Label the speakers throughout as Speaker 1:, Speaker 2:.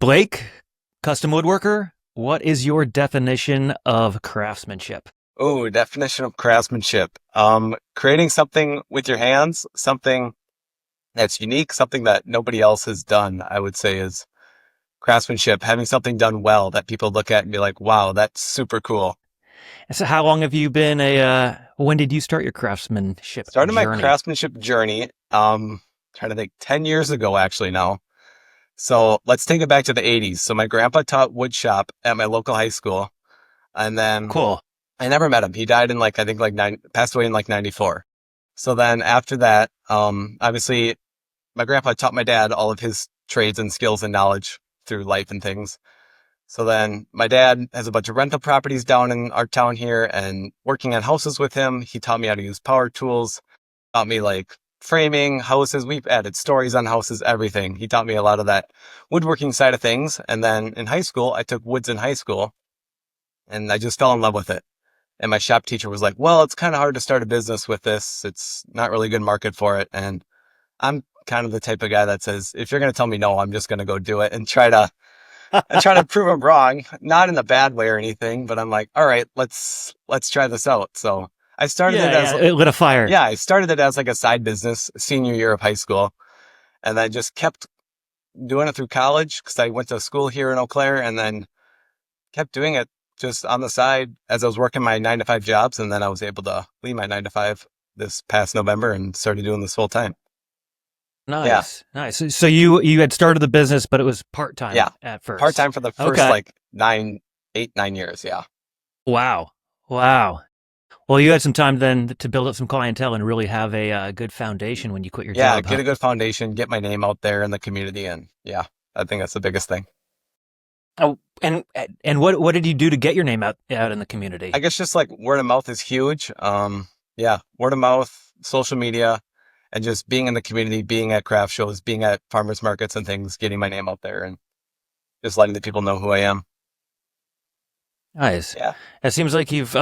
Speaker 1: Blake, custom woodworker, what is your definition of craftsmanship?
Speaker 2: Oh, definition of craftsmanship. Creating something with your hands, something that's unique, something that nobody else has done, I would say is craftsmanship. Having something done well that people look at and be like, wow, that's super cool.
Speaker 1: And so, how long have you been when did you start your craftsmanship
Speaker 2: Started my
Speaker 1: journey?
Speaker 2: craftsmanship journey, trying to think 10 years ago actually now. So let's take it back to the 80s. So my grandpa taught wood shop at my local high school. And then
Speaker 1: Cool.
Speaker 2: I never met him. He died in like, I think like passed away in like 94. So then after that, obviously my grandpa taught my dad all of his trades and skills and knowledge through life and things. So then my dad has a bunch of rental properties down in our town here, and working on houses with him, he taught me how to use power tools, taught me like framing houses. We've added stories on houses, everything. He taught me a lot of that woodworking side of things. And then in high school, I took woods in high school and I just fell in love with it. And my shop teacher was like, well, it's kind of hard to start a business with this. It's not really a good market for it. And I'm kind of the type of guy that says, if you're going to tell me no, I'm just going to go do it and try to prove him wrong, not in a bad way or anything, but I'm like, all right, let's try this out. So I started it as,
Speaker 1: It lit a fire.
Speaker 2: yeah, I started it as like a side business senior year of high school. And I just kept doing it through college because I went to school here in Eau Claire, and then kept doing it just on the side as I was working my 9 to 5 jobs. And then I was able to leave my 9 to 5 this past November and started doing this full time. Yeah.
Speaker 1: Nice. So you had started the business, but it was part time
Speaker 2: Yeah.
Speaker 1: at first.
Speaker 2: Part time for the first
Speaker 1: Okay.
Speaker 2: like 9 years. Yeah.
Speaker 1: Wow. Well, you had some time then to build up some clientele and really have a good foundation when you quit your
Speaker 2: Yeah.
Speaker 1: job.
Speaker 2: Get a good foundation, get my name out there in the community. And yeah, I think that's the biggest thing.
Speaker 1: Oh, and what did you do to get your name out in the community?
Speaker 2: I guess just like word of mouth is huge. Yeah, word of mouth, social media, and just being in the community, being at craft shows, being at farmers markets and things, getting my name out there and just letting the people know who I am.
Speaker 1: Nice.
Speaker 2: Yeah.
Speaker 1: It seems like you've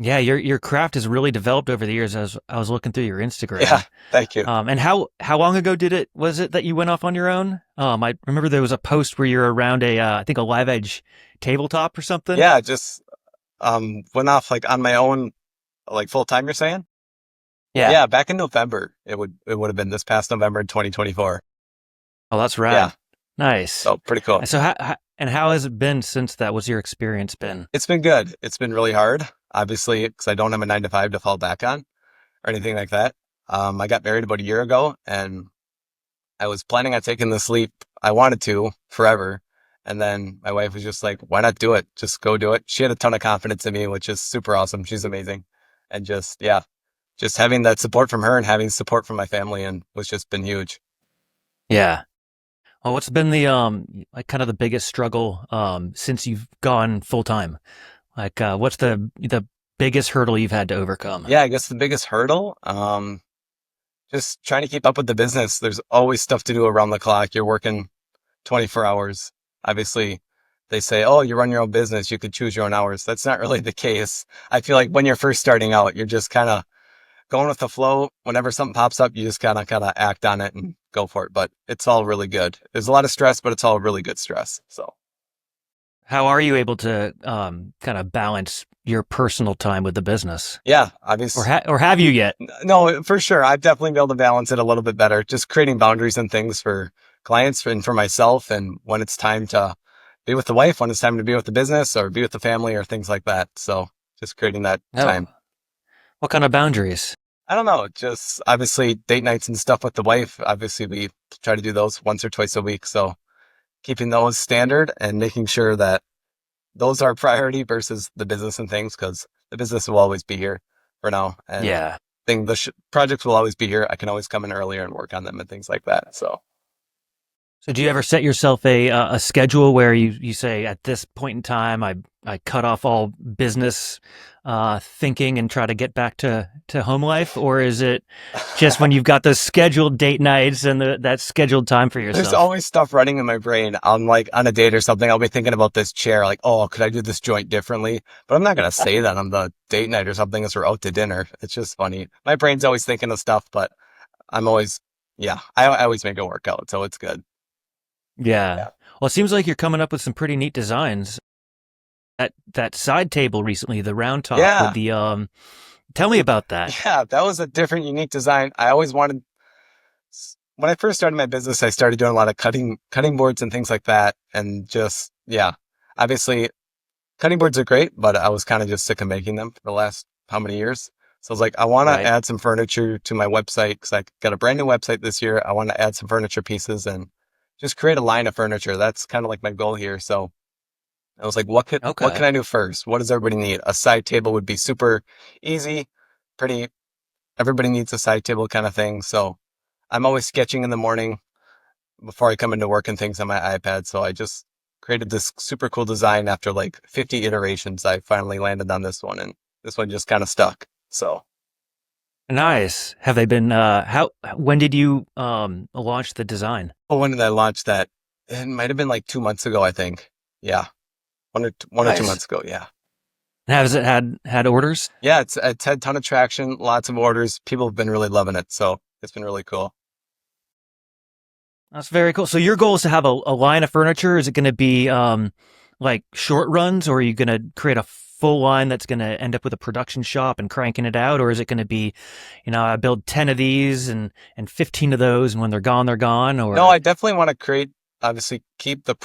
Speaker 1: yeah, your craft has really developed over the years. As I was looking through your Instagram.
Speaker 2: Yeah. Thank you.
Speaker 1: And how long ago was it that you went off on your own? I remember there was a post where you're around I think a live edge tabletop or something.
Speaker 2: Yeah. Just, went off like on my own, like full time, you're saying?
Speaker 1: Yeah.
Speaker 2: Yeah. Back in November, it would have been this past November in 2024.
Speaker 1: Oh, that's right.
Speaker 2: Yeah.
Speaker 1: Nice.
Speaker 2: So pretty cool.
Speaker 1: So how has it been since that? What's your experience been?
Speaker 2: It's been good. It's been really hard, obviously, because I don't have a 9 to 5 to fall back on or anything like that. I got married about a year ago, and I was planning on taking this leap. I wanted to forever. And then my wife was just like, why not do it? Just go do it. She had a ton of confidence in me, which is super awesome. She's amazing. And just, yeah, just having that support from her and having support from my family and was just been huge.
Speaker 1: Yeah. Well, what's been the like kind of the biggest struggle since you've gone full time? Like what's the biggest hurdle you've had to overcome?
Speaker 2: Yeah, I guess the biggest hurdle, just trying to keep up with the business. There's always stuff to do around the clock. You're working 24 hours. Obviously, they say, oh, you run your own business, you could choose your own hours. That's not really the case. I feel like when you're first starting out, you're just kind of going with the flow. Whenever something pops up, you just kind of act on it and go for it. But it's all really good. There's a lot of stress, but it's all really good stress. So
Speaker 1: How are you able to kind of balance your personal time with the business?
Speaker 2: yeah, obviously.
Speaker 1: Or have you yet?
Speaker 2: No, for sure. I've definitely been able to balance it a little bit better. Just creating boundaries and things for clients and for myself. And when it's time to be with the wife, when it's time to be with the business or be with the family or things like that. So just creating that time.
Speaker 1: What kind of boundaries?
Speaker 2: I don't know. Just obviously date nights and stuff with the wife. Obviously we try to do those once or twice a week. So keeping those standard and making sure that those are priority versus the business and things, because the business will always be here for now. And
Speaker 1: Yeah.
Speaker 2: the projects will always be here. I can always come in earlier and work on them and things like that. So
Speaker 1: So do you ever set yourself a schedule where you say at this point in time I cut off all business thinking and try to get back to home life, or is it just when you've got those scheduled date nights and that scheduled time for yourself?
Speaker 2: there's always stuff running in my brain. I'm like on a date or something, I'll be thinking about this chair, like, oh, could I do this joint differently? But I'm not going to say that on the date night or something as we're out to dinner. It's just funny. My brain's always thinking of stuff, but I'm always, yeah, I always make it work out. So it's good.
Speaker 1: Yeah.
Speaker 2: Yeah.
Speaker 1: Well, it seems like you're coming up with some pretty neat designs. That side table recently, the round top with
Speaker 2: Yeah.
Speaker 1: the tell me about that.
Speaker 2: Yeah. That was a different, unique design. I always wanted, when I first started my business, I started doing a lot of cutting boards and things like that. And just, yeah, obviously cutting boards are great, but I was kind of just sick of making them for the last how many years. So I was like, I want to
Speaker 1: Right.
Speaker 2: add some furniture to my website because I got a brand new website this year. I want to add some furniture pieces and just create a line of furniture. That's kind of like my goal here. So I was like, what can
Speaker 1: Okay.
Speaker 2: I do first? What does everybody need? A side table would be super easy, pretty. Everybody needs a side table kind of thing. So I'm always sketching in the morning before I come into work and things on my iPad. So I just created this super cool design after like 50 iterations. I finally landed on this one, and this one just kind of stuck. So,
Speaker 1: Nice. Have they been how when did you launch the design?
Speaker 2: well, when did I launch that? It might have been like 2 months ago, I think. Yeah, 1 or 2 months
Speaker 1: Nice.
Speaker 2: ago. Yeah,
Speaker 1: And has it had orders?
Speaker 2: yeah. It's had a ton of traction, lots of orders. People have been really loving it, so it's been really cool.
Speaker 1: That's very cool. So your goal is to have a line of furniture. Is it going to be like short runs, or are you going to create a full line that's going to end up with a production shop and cranking it out, or is it going to be, I build 10 of these and 15 of those, and when they're gone, they're gone?
Speaker 2: No,
Speaker 1: Or
Speaker 2: I definitely want to create, obviously keep the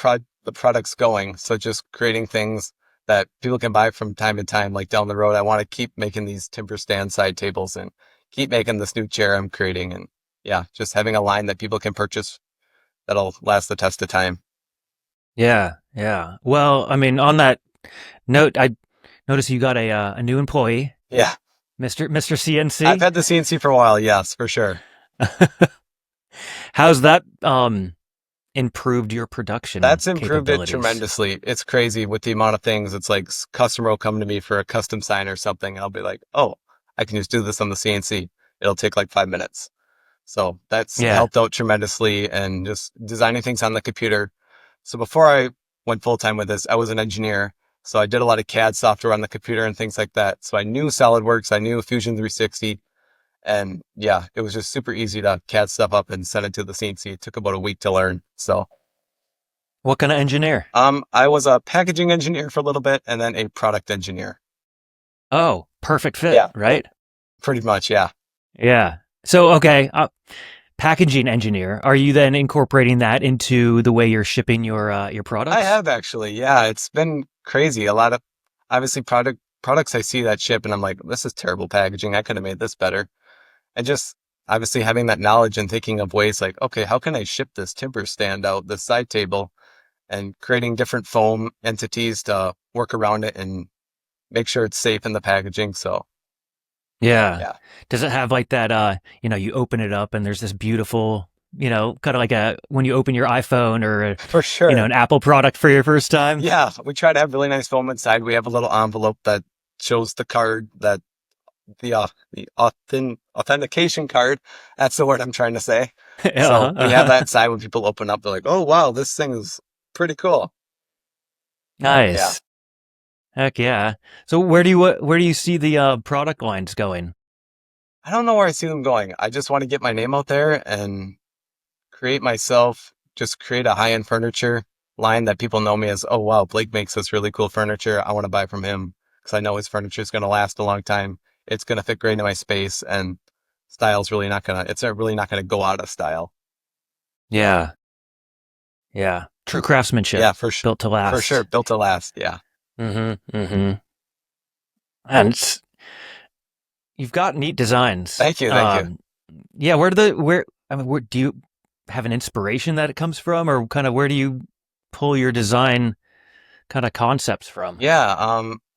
Speaker 2: products going. So just creating things that people can buy from time to time, like down the road. I want to keep making these timber stand side tables and keep making this new chair I'm creating. And yeah, just having a line that people can purchase that'll last the test of time.
Speaker 1: yeah, yeah. Well, I mean, on that note, I noticed you got a new employee,
Speaker 2: Yeah.
Speaker 1: Mister
Speaker 2: I've
Speaker 1: CNC.
Speaker 2: had the CNC for a while. Yes, for sure.
Speaker 1: How's that improved your production
Speaker 2: That's improved it
Speaker 1: capabilities?
Speaker 2: tremendously. It's crazy with the amount of things. It's like customer will come to me for a custom sign or something. I'll be like, oh, I can just do this on the CNC. It'll take like 5 minutes. So that's
Speaker 1: Yeah.
Speaker 2: helped out tremendously and just designing things on the computer. So before I went full time with this, I was an engineer. So I did a lot of CAD software on the computer and things like that. So I knew SolidWorks, I knew Fusion 360. And yeah, it was just super easy to CAD stuff up and send it to the CNC. It took about a week to learn. So
Speaker 1: What kind of engineer?
Speaker 2: I was a packaging engineer for a little bit and then a product engineer.
Speaker 1: Oh, perfect fit,
Speaker 2: Yeah,
Speaker 1: right?
Speaker 2: pretty much. Yeah.
Speaker 1: Yeah. So, okay, packaging engineer. Are you then incorporating that into the way you're shipping your
Speaker 2: I
Speaker 1: products?
Speaker 2: have actually. Yeah, it's been crazy. A lot of obviously products I see that ship and I'm like, this is terrible packaging. I could have made this better. And just obviously having that knowledge and thinking of ways like, okay, how can I ship this timber stand out, this side table, and creating different foam entities to work around it and make sure it's safe in the packaging. So
Speaker 1: Yeah.
Speaker 2: yeah,
Speaker 1: Does it have like that? You open it up and there's this beautiful, kind of like a when you open your iPhone or
Speaker 2: for sure.
Speaker 1: an Apple product for your first time.
Speaker 2: Yeah, we try to have really nice foam inside. We have a little envelope that shows the card that the authentication card. That's the word I'm trying to say. So
Speaker 1: Uh-huh,
Speaker 2: we have that
Speaker 1: uh-huh.
Speaker 2: inside when people open up, they're like, "Oh wow, this thing is pretty cool." Yeah,
Speaker 1: Nice. Heck yeah. So where do you see the product lines going?
Speaker 2: I don't know where I see them going. I just want to get my name out there and create myself. Just create a high-end furniture line that people know me as. Oh wow, Blake makes this really cool furniture. I want to buy from him because I know his furniture is going to last a long time. It's going to fit great in my space, and style's really not gonna. It's not really not gonna go out of style.
Speaker 1: Yeah. Yeah. True craftsmanship
Speaker 2: Yeah,
Speaker 1: built to
Speaker 2: for sure,
Speaker 1: last.
Speaker 2: built to last. Yeah.
Speaker 1: Mm-hmm. Mm-hmm. And you've got neat designs.
Speaker 2: Thank you, thank you.
Speaker 1: Yeah, where do you have an inspiration that it comes from, or kind of where do you pull your design kind of concepts from?
Speaker 2: Yeah,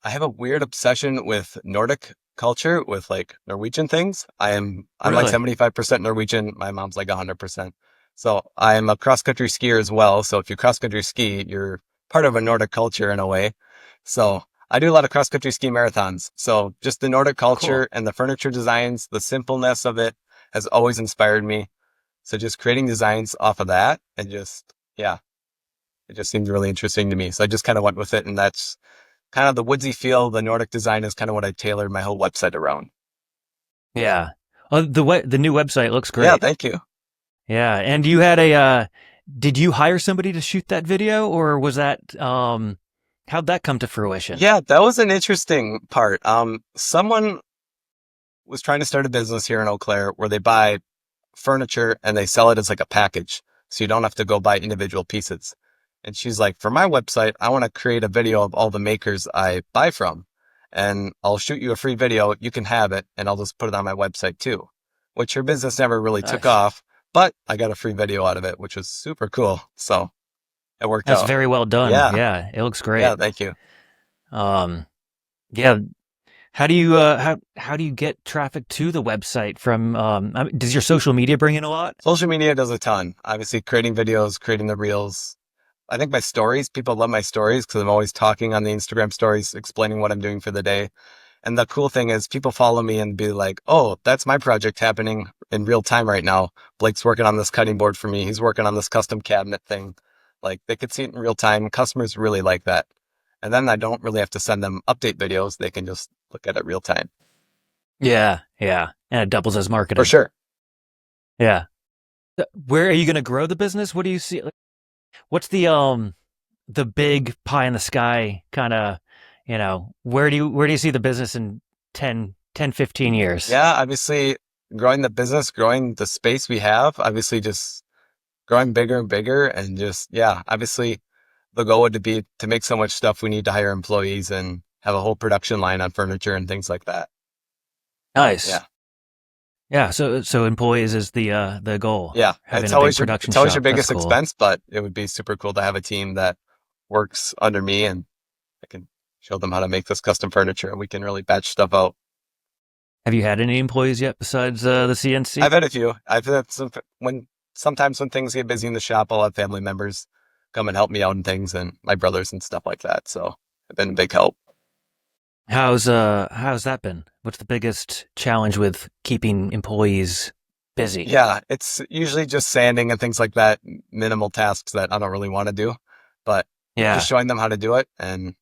Speaker 2: I have a weird obsession with Nordic culture, with like Norwegian things. I'm like
Speaker 1: Really?
Speaker 2: 75% Norwegian. My mom's like 100%. So I'm a cross country skier as well. So if you cross country ski, you're part of a Nordic culture in a way. So I do a lot of cross country ski marathons. So just the Nordic
Speaker 1: Cool.
Speaker 2: culture and the furniture designs, the simpleness of it has always inspired me. So just creating designs off of that and just, yeah, it just seemed really interesting to me. So I just kind of went with it. And that's kind of the woodsy feel, the Nordic design is kind of what I tailored my whole website around.
Speaker 1: Yeah. Oh, the new website looks
Speaker 2: Yeah,
Speaker 1: great.
Speaker 2: thank you.
Speaker 1: Yeah, and you had a did you hire somebody to shoot that video, or was that how'd that come to fruition?
Speaker 2: Yeah, that was an interesting part. Someone was trying to start a business here in Eau Claire where they buy furniture and they sell it as like a package. So you don't have to go buy individual pieces. And she's like, for my website, I want to create a video of all the makers I buy from. And I'll shoot you a free video. You can have it. And I'll just put it on my website too, which her business never really took
Speaker 1: Nice.
Speaker 2: off, but I got a free video out of it, which was super cool. So it worked
Speaker 1: That's
Speaker 2: out.
Speaker 1: very well done.
Speaker 2: Yeah.
Speaker 1: Yeah, it looks
Speaker 2: Yeah.
Speaker 1: great.
Speaker 2: Thank you.
Speaker 1: Um, yeah. How do you get traffic to the website from? Does your social media bring in a lot?
Speaker 2: Social media does a ton. Obviously, creating videos, creating the reels. I think my stories, people love my stories because I'm always talking on the Instagram stories, explaining what I'm doing for the day. And the cool thing is people follow me and be like, oh, that's my project happening in real time right now. Blake's working on this cutting board for me. He's working on this custom cabinet thing. Like they could see it in real time. Customers really like that. And then I don't really have to send them update videos. They can just look at it real time.
Speaker 1: Yeah, yeah, and it doubles as
Speaker 2: For
Speaker 1: marketing.
Speaker 2: sure.
Speaker 1: Yeah. Where are you going to grow the business? What do you see? What's the big pie in the sky kind of, where do you see the business in 10, 10, 15 years?
Speaker 2: Yeah, obviously growing the business, growing the space we have, obviously just growing bigger and bigger and just, yeah, obviously the goal would be to make so much stuff we need to hire employees and have a whole production line on furniture and things like that.
Speaker 1: Nice.
Speaker 2: Yeah.
Speaker 1: Yeah, so employees is the goal.
Speaker 2: Yeah.
Speaker 1: Having a big production
Speaker 2: It's always your
Speaker 1: shop. That's
Speaker 2: biggest
Speaker 1: cool.
Speaker 2: expense, but it would be super cool to have a team that works under me and I can show them how to make this custom furniture and we can really batch stuff out.
Speaker 1: Have you had any employees yet besides the
Speaker 2: I've
Speaker 1: CNC?
Speaker 2: had a few. I've had some sometimes when things get busy in the shop, I'll have family members come and help me out and things and my brothers and stuff like that. So it's been a big help.
Speaker 1: How's that been? What's the biggest challenge with keeping employees busy?
Speaker 2: Yeah, it's usually just sanding and things like that, minimal tasks that I don't really want to do, but just
Speaker 1: Yeah,
Speaker 2: showing them how to do it. And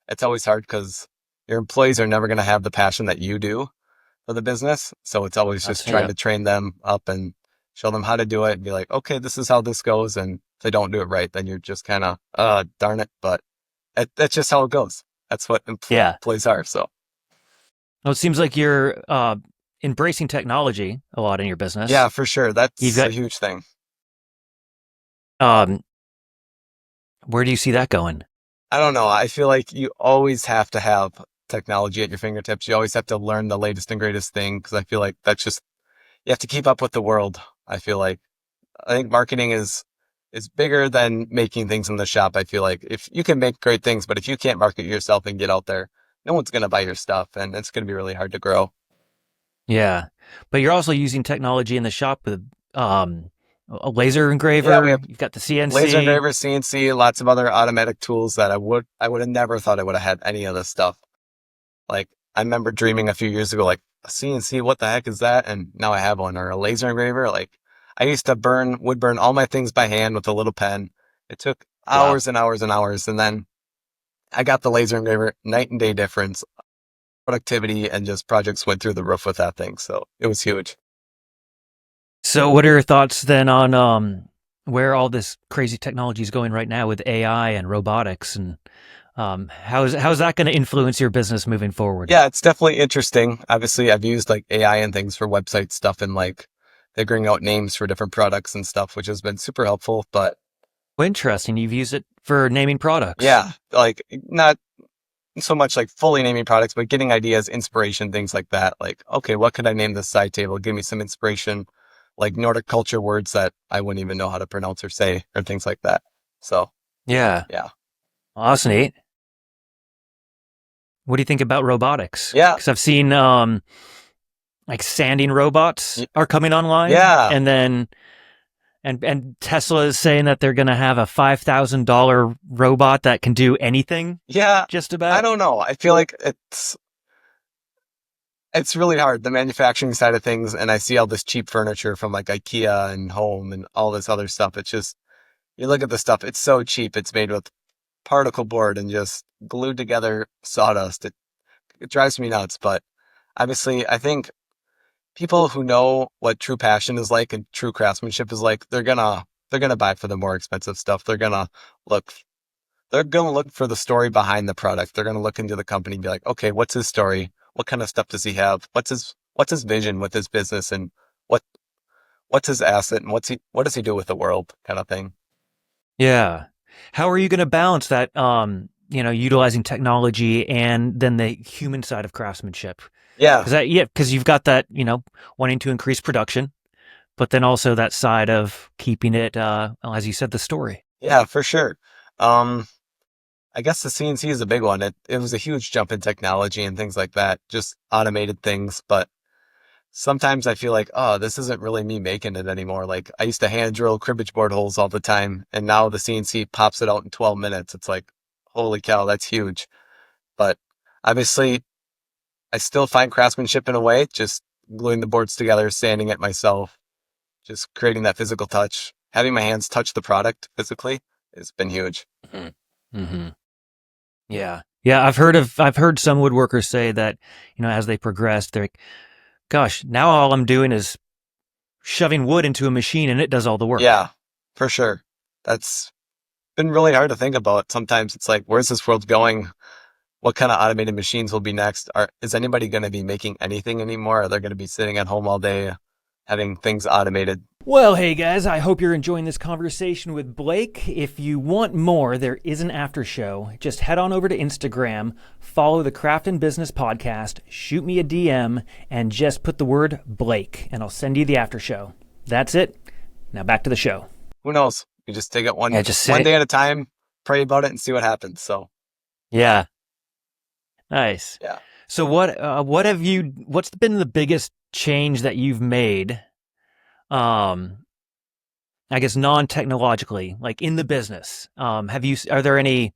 Speaker 2: it's always hard because your employees are never going to have the passion that you do for the business. So it's always just trying
Speaker 1: yeah,
Speaker 2: to train them up and show them how to do it and be like, okay, this is how this goes. And if they don't do it right, then you're just kind of, darn it. But that's just how it goes. That's what
Speaker 1: yeah.
Speaker 2: employees are. So
Speaker 1: Well, it seems like you're embracing technology a lot in your business.
Speaker 2: yeah, for sure.
Speaker 1: You've
Speaker 2: That's a
Speaker 1: got
Speaker 2: huge thing.
Speaker 1: um, where do you see that going?
Speaker 2: I don't know. I feel like you always have to have technology at your fingertips. You always have to learn the latest and greatest thing because I feel like that's just you have to keep up with the world. I feel like I think marketing is bigger than making things in the shop. I feel like if you can make great things, but if you can't market yourself and get out there, no one's going to buy your stuff and it's going to be really hard to grow.
Speaker 1: Yeah, but you're also using technology in the shop with a laser
Speaker 2: Yeah, we
Speaker 1: engraver.
Speaker 2: have
Speaker 1: You've got the
Speaker 2: laser
Speaker 1: CNC.
Speaker 2: engraver, CNC, lots of other automatic tools that I would have never thought I would have had any of this stuff. Like I remember dreaming a few years ago, like a CNC, what the heck is that? And now I have one or a laser engraver. Like I used to would burn all my things by hand with a little pen. It took
Speaker 1: Wow.
Speaker 2: hours and hours and hours. And then I got the laser engraver, night and day difference, productivity and just projects went through the roof with that thing. So it was huge.
Speaker 1: So, what are your thoughts then on where all this crazy technology is going right now with AI and robotics, and how's that going to influence your business moving forward?
Speaker 2: Yeah, it's definitely interesting. Obviously, I've used like AI and things for website stuff and like figuring out names for different products and stuff, which has been super helpful. But
Speaker 1: Well, interesting. You've used it for naming products.
Speaker 2: yeah, like not so much like fully naming products, but getting ideas, inspiration, things like that. Like, okay, what could I name this side table? Give me some inspiration, like Nordic culture words that I wouldn't even know how to pronounce or say, or things like that. So,
Speaker 1: Yeah,
Speaker 2: yeah.
Speaker 1: well, that's neat. What do you think about robotics?
Speaker 2: Yeah.
Speaker 1: Because I've seen like sanding robots
Speaker 2: y-
Speaker 1: are coming online,
Speaker 2: Yeah.
Speaker 1: and then and Tesla is saying that they're going to have a $5,000 robot that can do anything,
Speaker 2: Yeah.
Speaker 1: just
Speaker 2: I
Speaker 1: about.
Speaker 2: don't know. I feel like it's really hard, the manufacturing side of things. And I see all this cheap furniture from like IKEA and home and all this other stuff. It's just, you look at the stuff, it's so cheap. It's made with particle board and just glued together sawdust. It drives me nuts. But obviously, I think people who know what true passion is like and true craftsmanship is like, they're gonna they're going to buy for the more expensive stuff. Look, they're going to look for the story behind the product. They're going to look into the company and be like, okay, what's his story? What kind of stuff does he have? What's his vision with his business and what, what's his asset and what does he do with the world kind of thing.
Speaker 1: Yeah. How are you going to balance that, utilizing technology and then the human side of craftsmanship?
Speaker 2: Yeah.
Speaker 1: Because you've got that, wanting to increase production, but then also that side of keeping it, as you said, the story.
Speaker 2: Yeah, for sure. Um, I guess the CNC is a big one. It was a huge jump in technology and things like that, just automated things. But sometimes I feel like, oh, this isn't really me making it anymore. Like I used to hand drill cribbage board holes all the time, and now the CNC pops it out in 12 minutes. It's like, holy cow, that's huge. But obviously, I still find craftsmanship in a way, just gluing the boards together, sanding it myself, just creating that physical touch, having my hands touch the product physically has been huge.
Speaker 1: Mm-hmm. Yeah. Yeah. I've heard some woodworkers say that, as they progress, they're like, gosh, now all I'm doing is shoving wood into a machine and it does all the work.
Speaker 2: Yeah, for sure. That's been really hard to think about. Sometimes it's like, where's this world going? What kind of automated machines will be next? Is anybody going to be making anything anymore? Are they going to be sitting at home all day having things automated?
Speaker 1: Well, hey guys, I hope you're enjoying this conversation with Blake. If you want more, there is an after show. Just head on over to Instagram, follow the Craft and Business Podcast, shoot me a DM, and just put the word Blake, and I'll send you the after show. That's it. Now back to the show.
Speaker 2: Who knows? You just take it
Speaker 1: Yeah, just
Speaker 2: one day at a time, pray about it, and see what happens. So
Speaker 1: yeah, nice.
Speaker 2: yeah,
Speaker 1: So what's been the biggest change that you've made? Um, I guess non-technologically, like in the business. Are there any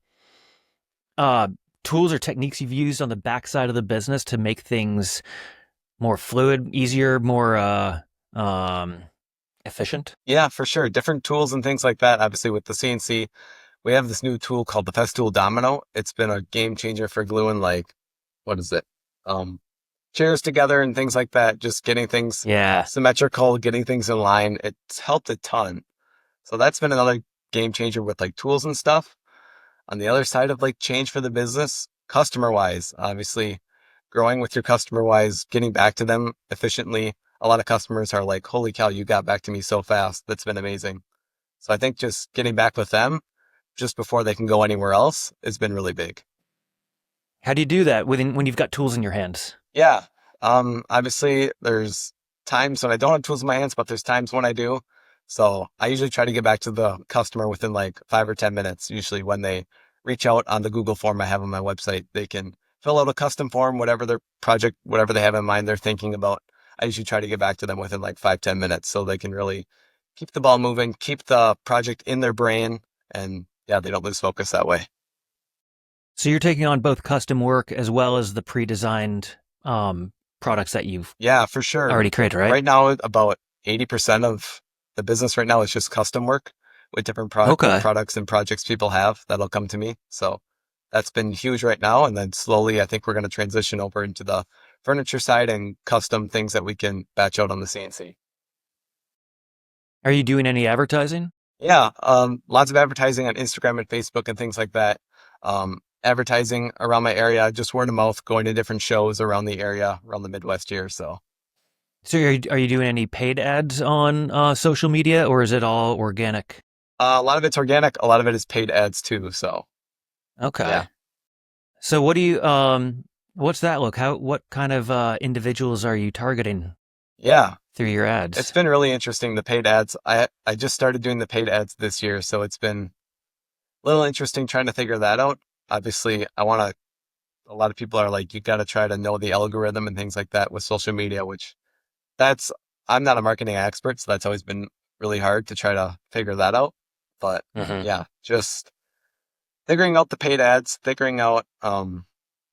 Speaker 1: uh, tools or techniques you've used on the backside of the business to make things more fluid, easier, more efficient?
Speaker 2: yeah, for sure. Different tools and things like that. Obviously, with the CNC, we have this new tool called the Festool Domino. It's been a game changer for gluing like, what is it? Um, chairs together and things like that. Just getting things
Speaker 1: Yeah.
Speaker 2: symmetrical, getting things in line. It's helped a ton. So that's been another game changer with like tools and stuff. On the other side of like change for the business, customer wise, obviously growing with your customer wise, getting back to them efficiently. A lot of customers are like, holy cow, you got back to me so fast. That's been amazing. So I think just getting back with them just before they can go anywhere else has been really big.
Speaker 1: How do you do that when you've got tools in your hands?
Speaker 2: Yeah. Obviously there's times when I don't have tools in my hands, but there's times when I do. So I usually try to get back to the customer within like 5 or 10 minutes. Usually when they reach out on the Google form I have on my website, they can fill out a custom form, whatever their project, whatever they have in mind they're thinking about. I usually try to get back to them within like 5, 10 minutes so they can really keep the ball moving, keep the project in their brain. And yeah, they don't lose focus that way.
Speaker 1: So you're taking on both custom work as well as the pre-designed products that you've
Speaker 2: Yeah, for sure.
Speaker 1: already created, right?
Speaker 2: Right now, about 80% of the business right now is just custom work with different
Speaker 1: Okay.
Speaker 2: products and projects people have that'll come to me. So that's been huge right now. And then slowly, I think we're going to transition over into the furniture side and custom things that we can batch out on the CNC.
Speaker 1: Are you doing any advertising?
Speaker 2: Yeah, lots of advertising on Instagram and Facebook and things like that. Advertising around my area, just word of mouth, going to different shows around the area, around the Midwest here. So
Speaker 1: So are you doing any paid ads on social media, or is it all organic?
Speaker 2: a lot of it's organic, a lot of it is paid ads too. So yeah,
Speaker 1: Okay. So what's that look? What kind of individuals are you targeting
Speaker 2: yeah,
Speaker 1: through your
Speaker 2: it's
Speaker 1: ads?
Speaker 2: been really interesting. The paid ads, I just started doing the paid ads this year, so it's been a little interesting trying to figure that out. Obviously, I want to. A lot of people are like, you got to try to know the algorithm and things like that with social media, which that's, I'm not a marketing expert, so that's always been really hard to try to figure that out. But
Speaker 1: Hmm.
Speaker 2: yeah, just figuring out the paid ads, figuring out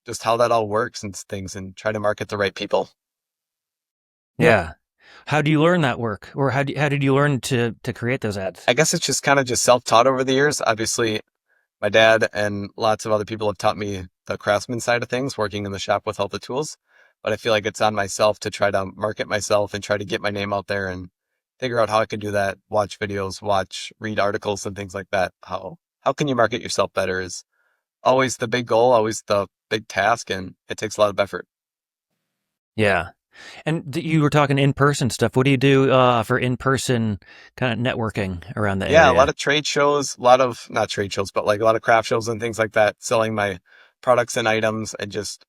Speaker 2: just how that all works and things, and try to market the right people.
Speaker 1: Yeah. How do you learn that work, or how did you learn to create those ads?
Speaker 2: I guess it's just kind of just self-taught over the years. Obviously, my dad and lots of other people have taught me the craftsman side of things, working in the shop with all the tools. But I feel like it's on myself to try to market myself and try to get my name out there and figure out how I could do that, watch videos, read articles and things like that. How can you market yourself better is always the big goal, always the big task, and it takes a lot of effort.
Speaker 1: Yeah. And you were talking in-person stuff. What do you do for in-person kind of networking around the
Speaker 2: Yeah, a lot
Speaker 1: area?
Speaker 2: of trade shows, a lot of not trade shows, but like a lot of craft shows and things like that, selling my products and items and just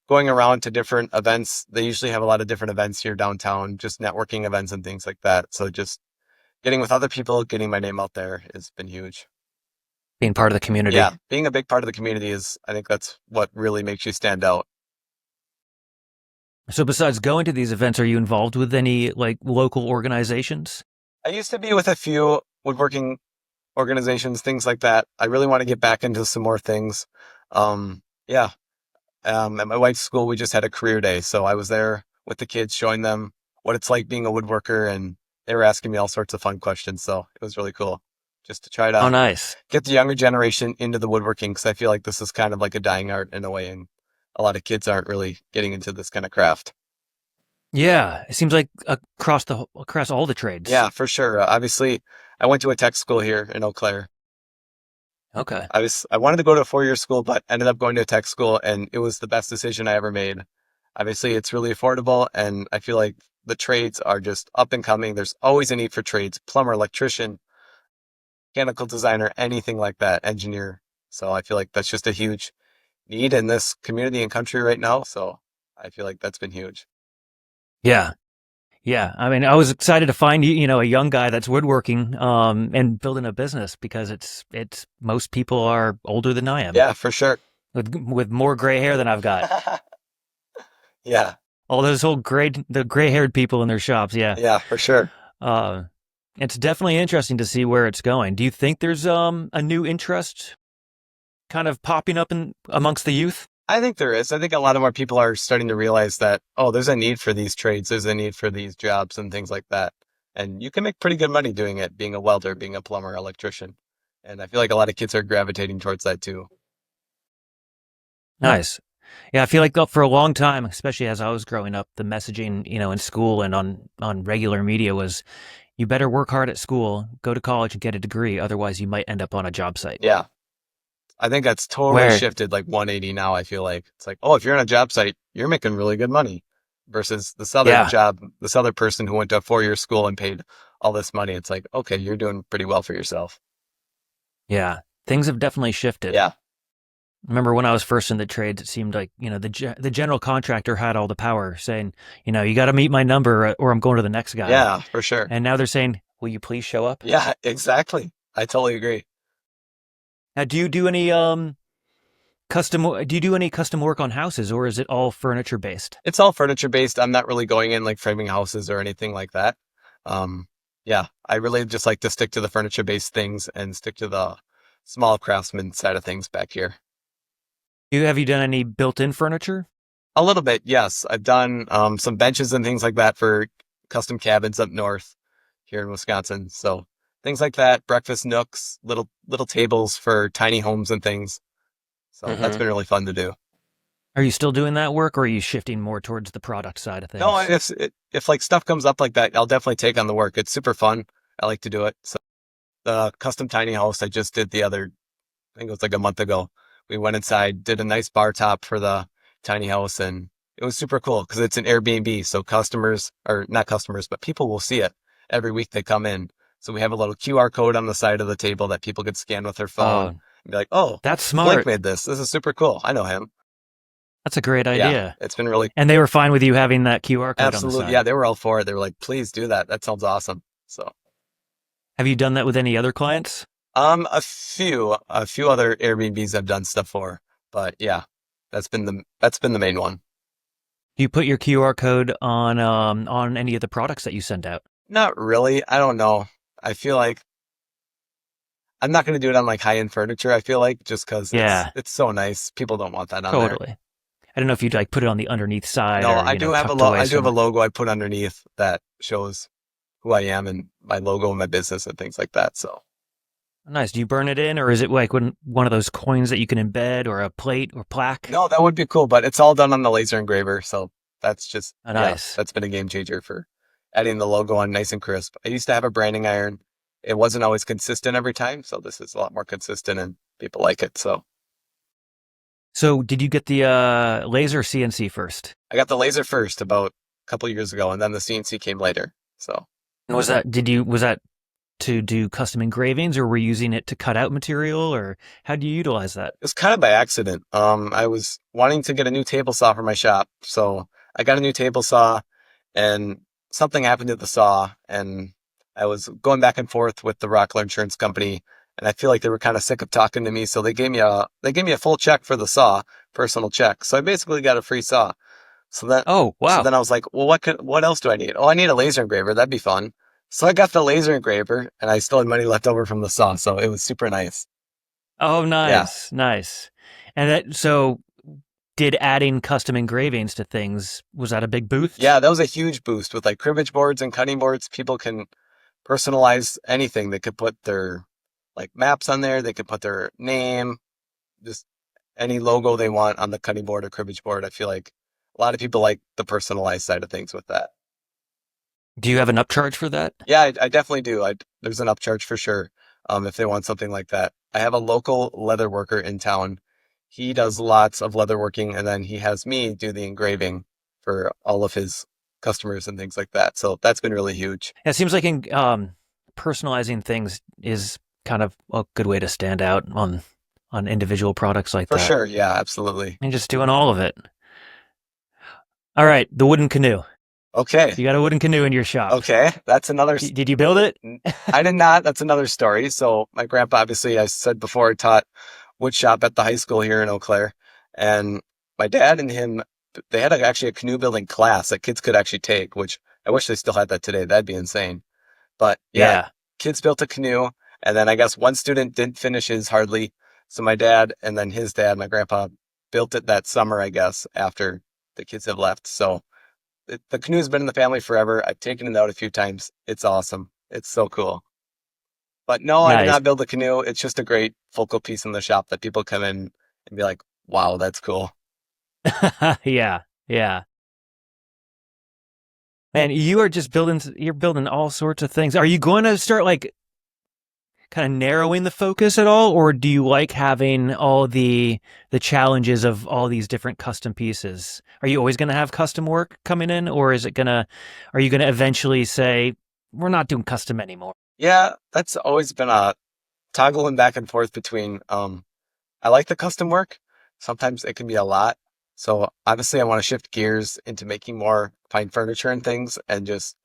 Speaker 2: going around to different events. They usually have a lot of different events here downtown, just networking events and things like that. So just getting with other people, getting my name out there has been huge.
Speaker 1: Being part of the
Speaker 2: Yeah,
Speaker 1: community.
Speaker 2: being a big part of the community is, I think that's what really makes you stand out.
Speaker 1: So besides going to these events, are you involved with any like local organizations?
Speaker 2: I used to be with a few woodworking organizations, things like that. I really want to get back into some more things. Yeah. At my wife's school, we just had a career day. So I was there with the kids, showing them what it's like being a woodworker. And they were asking me all sorts of fun questions. So it was really cool just to try
Speaker 1: Oh,
Speaker 2: to
Speaker 1: nice.
Speaker 2: get the younger generation into the woodworking because I feel like this is kind of like a dying art in a way. And a lot of kids aren't really getting into this kind of craft.
Speaker 1: Yeah, it seems like across all the trades.
Speaker 2: Yeah, for sure. Obviously, I went to a tech school here in Eau Claire.
Speaker 1: Okay.
Speaker 2: I wanted to go to a 4-year school, but ended up going to a tech school, and it was the best decision I ever made. Obviously, it's really affordable, and I feel like the trades are just up and coming. There's always a need for trades: plumber, electrician, mechanical designer, anything like that, engineer. So I feel like that's just a huge need in this community and country right now. So I feel like that's been huge.
Speaker 1: Yeah. Yeah. I mean, I was excited to find a young guy that's woodworking and building a business because it's most people are older than I am
Speaker 2: Yeah, for sure.
Speaker 1: with more gray hair than I've got.
Speaker 2: Yeah,
Speaker 1: All those the gray-haired people in their shops. Yeah.
Speaker 2: yeah, for sure.
Speaker 1: Uh, it's definitely interesting to see where it's going. Do you think there's a new interest kind of popping up in amongst the youth?
Speaker 2: I think there is. I think a lot of more people are starting to realize that, oh, there's a need for these trades. There's a need for these jobs and things like that. And you can make pretty good money doing it, being a welder, being a plumber, electrician. And I feel like a lot of kids are gravitating towards that too.
Speaker 1: Nice. Yeah, I feel like for a long time, especially as I was growing up, the messaging, in school and on regular media was you better work hard at school, go to college and get a degree, otherwise you might end up on a job site.
Speaker 2: Yeah. I think that's totally
Speaker 1: Where
Speaker 2: shifted like 180 now. I feel like it's like, oh, if you're on a job site, you're making really good money versus
Speaker 1: yeah,
Speaker 2: this other person who went to a 4-year school and paid all this money. It's like, okay, you're doing pretty well for yourself.
Speaker 1: yeah, things have definitely shifted.
Speaker 2: Yeah.
Speaker 1: Remember when I was first in the trades, it seemed like, the general contractor had all the power saying, you got to meet my number or I'm going to the next guy.
Speaker 2: Yeah, for sure.
Speaker 1: And now they're saying, will you please show up?
Speaker 2: Yeah, exactly. I totally agree.
Speaker 1: Now, do you do any custom work on houses or is it all furniture based?
Speaker 2: It's all furniture based. I'm not really going in like framing houses or anything like that. Um, yeah, I really just like to stick to the furniture based things and stick to the small craftsman side of things back here.
Speaker 1: Have you done any built-in furniture?
Speaker 2: A little bit, yes. I've done some benches and things like that for custom cabins up north here in Wisconsin. So things like that, breakfast nooks, little tables for tiny homes and things. So that's
Speaker 1: Hmm.
Speaker 2: been really fun to do.
Speaker 1: Are you still doing that work or are you shifting more towards the product side of
Speaker 2: No,
Speaker 1: things?
Speaker 2: if like stuff comes up like that, I'll definitely take on the work. It's super fun. I like to do it. So the custom tiny house I just did I think it was like a month ago. We went inside, did a nice bar top for the tiny house, and it was super cool because it's an Airbnb. So customers, or not customers, but people will see it every week they come in. So we have a little QR code on the side of the table that people could scan with their phone
Speaker 1: Oh,
Speaker 2: and be like, oh,
Speaker 1: that's
Speaker 2: Blake
Speaker 1: smart.
Speaker 2: made this. This is super cool. I know him.
Speaker 1: That's a great
Speaker 2: Yeah,
Speaker 1: idea.
Speaker 2: it's been really
Speaker 1: And they were fine with you having that QR code on the
Speaker 2: absolutely. Yeah,
Speaker 1: side.
Speaker 2: they were all for it. They were like, please do that. That sounds awesome. So,
Speaker 1: Have you done that with any other clients?
Speaker 2: a few other Airbnbs I've done stuff for, but yeah, that's been the main one.
Speaker 1: Do you put your QR code on any of the products that you send out?
Speaker 2: Not really. I don't know. I feel like I'm not going to do it on like high end furniture. I feel like just because
Speaker 1: Yeah,
Speaker 2: it's so nice. People don't want that on there.
Speaker 1: totally. I don't know if you'd like put it on the underneath side
Speaker 2: No,
Speaker 1: or, tucked away
Speaker 2: I do have a
Speaker 1: somewhere.
Speaker 2: logo I put underneath that shows who I am and my logo and my business and things like that. So
Speaker 1: Nice. Do you burn it in or is it like one of those coins that you can embed or a plate or plaque?
Speaker 2: no, that would be cool, but it's all done on the laser engraver. So that's just
Speaker 1: Oh,
Speaker 2: yeah,
Speaker 1: nice.
Speaker 2: that's been a game changer for adding the logo on nice and crisp. I used to have a branding iron. It wasn't always consistent every time, so this is a lot more consistent and people like it. So
Speaker 1: So did you get the laser CNC first?
Speaker 2: I got the laser first about a couple years ago, and then the CNC came later. So
Speaker 1: And was that to do custom engravings, or were you using it to cut out material, or how do you utilize that?
Speaker 2: it was kind of by accident. I was wanting to get a new table saw for my shop, so I got a new table saw, and something happened to the saw, and I was going back and forth with the Rockler Insurance Company, and I feel like they were kind of sick of talking to me, so they gave me a full check for the saw, personal check. So I basically got a free saw. So that
Speaker 1: Oh,
Speaker 2: so
Speaker 1: wow.
Speaker 2: then I was like, well, what else do I need? Oh, I need a laser engraver. That'd be fun. So I got the laser engraver, and I still had money left over from the saw, so it was super nice.
Speaker 1: Oh,
Speaker 2: Yeah.
Speaker 1: nice, nice. And that so did adding custom engravings to things, was that a big boost?
Speaker 2: Yeah, that was a huge boost with like cribbage boards and cutting boards. People can personalize anything. They could put their like maps on there. They could put their name, just any logo they want on the cutting board or cribbage board. I feel like a lot of people like the personalized side of things with that.
Speaker 1: Do you have an upcharge for that?
Speaker 2: Yeah, I definitely do. There's an upcharge for sure. If they want something like that. I have a local leather worker in town. He does lots of leather working, and then he has me do the engraving for all of his customers and things like that. So that's been really huge.
Speaker 1: Yeah, it seems like personalizing things is kind of a good way to stand out on individual products like
Speaker 2: For
Speaker 1: that,
Speaker 2: sure. Yeah, absolutely.
Speaker 1: and just doing all of it. All right, the wooden canoe.
Speaker 2: Okay.
Speaker 1: You got a wooden canoe in your shop.
Speaker 2: Okay. That's another.
Speaker 1: Did you build it?
Speaker 2: I did not. That's another story. So my grandpa, obviously, I said before, taught wood shop at the high school here in Eau Claire, and my dad and him, they had actually a canoe building class that kids could actually take, which I wish they still had that today. That'd be insane. But yeah,
Speaker 1: Yeah,
Speaker 2: kids built a canoe, and then I guess one student didn't finish his hardly. So my dad and then his dad, my grandpa, built it that summer, I guess, after the kids have left. So the canoe's been in the family forever. I've taken it out a few times. It's awesome. It's so cool. But no, I did
Speaker 1: nice.
Speaker 2: not build the canoe. It's just a great focal piece in the shop that people come in and be like, wow, that's cool.
Speaker 1: Yeah, yeah. Man, you are just building. You're building all sorts of things. Are you going to start like kind of narrowing the focus at all, or do you like having all the challenges of all these different custom pieces? Are you always going to have custom work coming in, or are you gonna eventually say we're not doing custom anymore?
Speaker 2: Yeah, that's always been a toggling back and forth between, I like the custom work. Sometimes it can be a lot. So obviously I want to shift gears into making more fine furniture and things and just,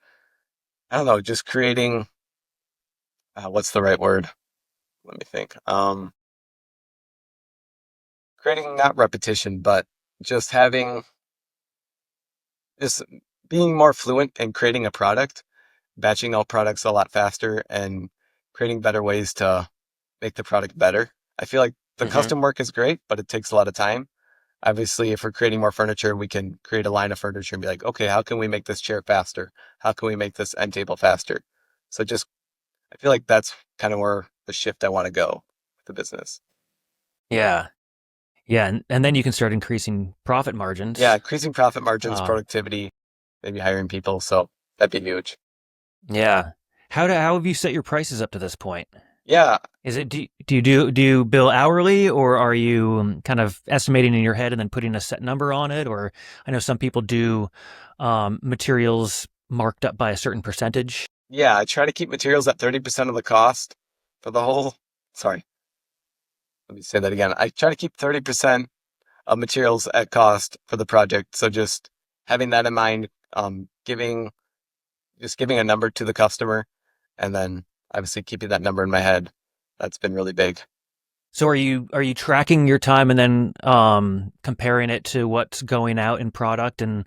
Speaker 2: I don't know, just creating, what's the right word? Let me think. Creating not repetition, but just having, just being more fluent in creating a product, batching out products a lot faster and creating better ways to make the product better. I feel like the
Speaker 1: Hmm.
Speaker 2: custom work is great, but it takes a lot of time. Obviously, if we're creating more furniture, we can create a line of furniture and be like, okay, how can we make this chair faster? How can we make this end table faster? So just, I feel like that's kind of where the shift I want to go with the business.
Speaker 1: Yeah, yeah, and then you can start increasing profit
Speaker 2: Yeah,
Speaker 1: margins.
Speaker 2: increasing profit margins,
Speaker 1: Um,
Speaker 2: productivity, maybe hiring people. So that'd be huge.
Speaker 1: yeah. How have you set your prices up to this point?
Speaker 2: Yeah,
Speaker 1: Is it do you bill hourly, or are you kind of estimating in your head and then putting a set number on it? Or I know some people do materials marked up by a certain percentage.
Speaker 2: yeah, I try to keep materials at 30% of the cost for the whole, sorry, let me say that again. I try to keep 30% of materials at cost for the project. So just having that in mind, giving a number to the customer and then obviously keeping that number in my head. That's been really big.
Speaker 1: So are you tracking your time and then comparing it to what's going out in product and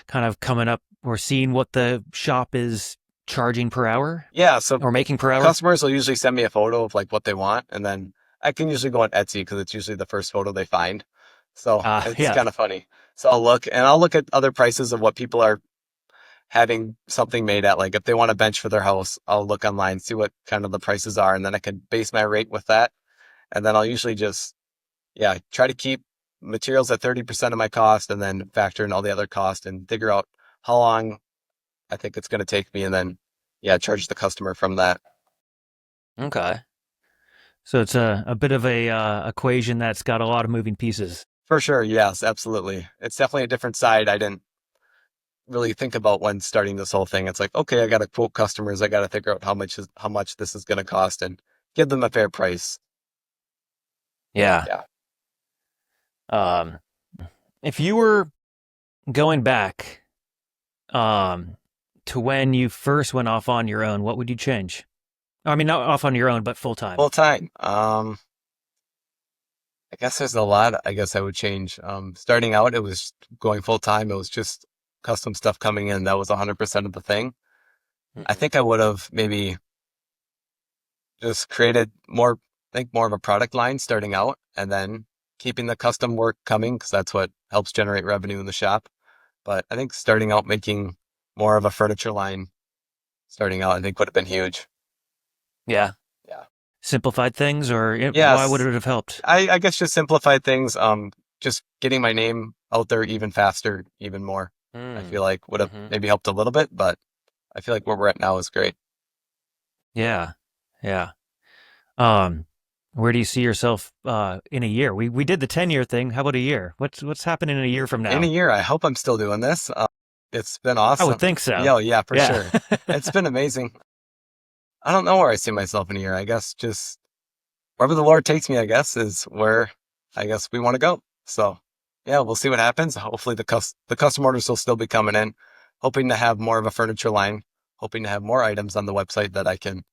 Speaker 1: kind of coming up or seeing what the shop is charging per hour
Speaker 2: Yeah. So
Speaker 1: or making per hour?
Speaker 2: customers will usually send me a photo of like what they want. And then I can usually go on Etsy because it's usually the first photo they find. So it's
Speaker 1: Yeah.
Speaker 2: kind of funny. So I'll look at other prices of what people are having something made at. Like if they want a bench for their house, I'll look online, see what kind of the prices are, and then I can base my rate with that. And then I'll usually just, yeah, try to keep materials at 30% of my cost and then factor in all the other cost and figure out how long I think it's going to take me, and then, yeah, charge the customer from that.
Speaker 1: Okay. So it's a bit of a equation that's got a lot of moving pieces.
Speaker 2: For sure. Yes, absolutely. It's definitely a different side I didn't really think about when starting this whole thing. It's like, okay, I got to quote customers. I got to figure out how much this is going to cost and give them a fair price.
Speaker 1: Yeah.
Speaker 2: Yeah.
Speaker 1: Um, if you were going back to when you first went off on your own, what would you change? I mean, not off on your own, but full time.
Speaker 2: Full time. I guess there's a lot I guess I would change. Starting out, it was going full time. It was just custom stuff coming in. That was 100% of the thing. I
Speaker 1: Hmm.
Speaker 2: think I would have maybe just created more, I think more of a product line starting out and then keeping the custom work coming because that's what helps generate revenue in the shop. But I think starting out making more of a furniture line starting out, I think would have been huge.
Speaker 1: Yeah.
Speaker 2: Yeah.
Speaker 1: Simplified things, or why would
Speaker 2: Yes.
Speaker 1: it have helped?
Speaker 2: I guess just simplified things. Just getting my name out there even faster, even more. I
Speaker 1: Mm.
Speaker 2: feel like would have
Speaker 1: Hmm.
Speaker 2: maybe helped a little bit, but I feel like where we're at now is great.
Speaker 1: Yeah. Yeah. Um, where do you see yourself in a year? We did the 10-year thing. How about a year? What's happening in a year from
Speaker 2: In a
Speaker 1: now?
Speaker 2: year, I hope I'm still doing this. It's been
Speaker 1: I would
Speaker 2: awesome.
Speaker 1: think so.
Speaker 2: Yo, yeah, for
Speaker 1: Yeah.
Speaker 2: sure. It's been amazing. I don't know where I see myself in a year. I guess just wherever the Lord takes me, I guess, is where I guess we want to go. So, yeah, we'll see what happens. Hopefully, the custom orders will still be coming in. Hoping to have more of a furniture line. Hoping to have more items on the website that I can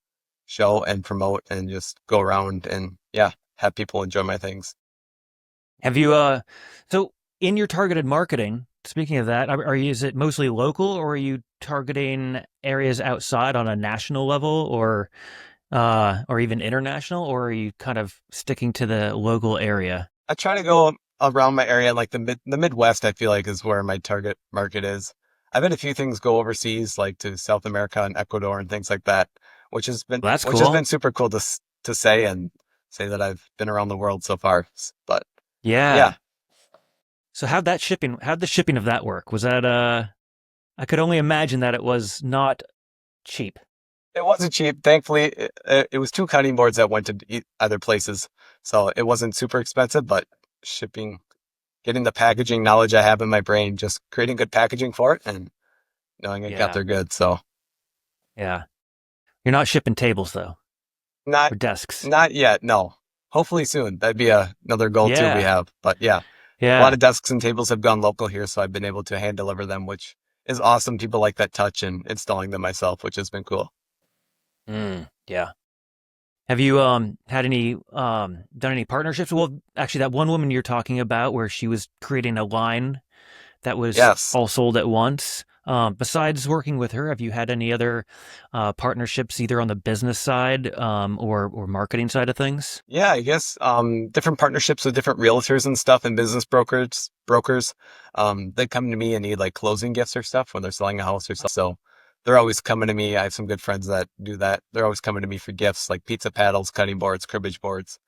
Speaker 2: show and promote and just go around and yeah, have people enjoy my things.
Speaker 1: Have you so in your targeted marketing, speaking of that, are you, is it mostly local, or are you targeting areas outside on a national level, or even international, or are you kind of sticking to the local area?
Speaker 2: I try to go around my area, like the Midwest. I feel like is where my target market is. I've had a few things go overseas, like to South America and Ecuador and things like that,
Speaker 1: Well, that's
Speaker 2: which has been
Speaker 1: cool.
Speaker 2: super cool to say and say that I've been around the world so far. But yeah,
Speaker 1: Yeah. So how'd the shipping of that work? Was that I could only imagine that it was not cheap.
Speaker 2: it wasn't cheap. Thankfully, it was two cutting boards that went to other places, so it wasn't super expensive. But shipping, getting the packaging knowledge I have in my brain, just creating good packaging for it and knowing it got
Speaker 1: Yeah.
Speaker 2: there good. So
Speaker 1: Yeah. You're not shipping tables though,
Speaker 2: not
Speaker 1: or desks.
Speaker 2: not yet. No, hopefully soon. That'd be another goal too we
Speaker 1: Yeah.
Speaker 2: have. But yeah, a lot
Speaker 1: Yeah.
Speaker 2: of desks and tables have gone local here, so I've been able to hand deliver them, which is awesome. People like that touch and installing them myself, which has been cool.
Speaker 1: Yeah. Have you had any done any partnerships? Well, actually, that one woman you're talking about, where she was creating a line that was
Speaker 2: Yes.
Speaker 1: all sold at once. Besides working with her, have you had any other partnerships, either on the business side or marketing side of things?
Speaker 2: Yeah, I guess different partnerships with different realtors and stuff and business brokers. They come to me and need like closing gifts or stuff when they're selling a house or something. So they're always coming to me. I have some good friends that do that. They're always coming to me for gifts like pizza paddles, cutting boards, cribbage boards,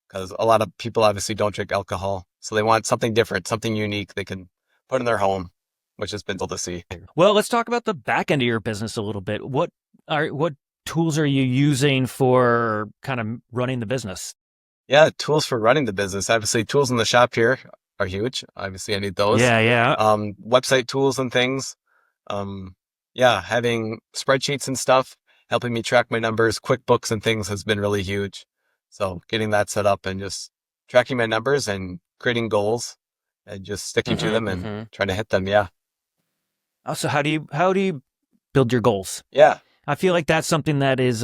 Speaker 2: because a lot of people obviously don't drink alcohol. So they want something different, something unique they can put in their home, which has been cool to see.
Speaker 1: Well, let's talk about the back end of your business a little bit. What tools are you using for kind of running the business?
Speaker 2: Yeah, tools for running the business. Obviously, tools in the shop here are huge. Obviously, I need those.
Speaker 1: Yeah, yeah.
Speaker 2: Website tools and things. Um, yeah, having spreadsheets and stuff, helping me track my numbers, QuickBooks and things has been really huge. So getting that set up and just tracking my numbers and creating goals and just sticking to them and
Speaker 1: Mm-hmm.
Speaker 2: trying to hit them. Yeah.
Speaker 1: Also, how do you build your goals?
Speaker 2: Yeah.
Speaker 1: I feel like that's something that is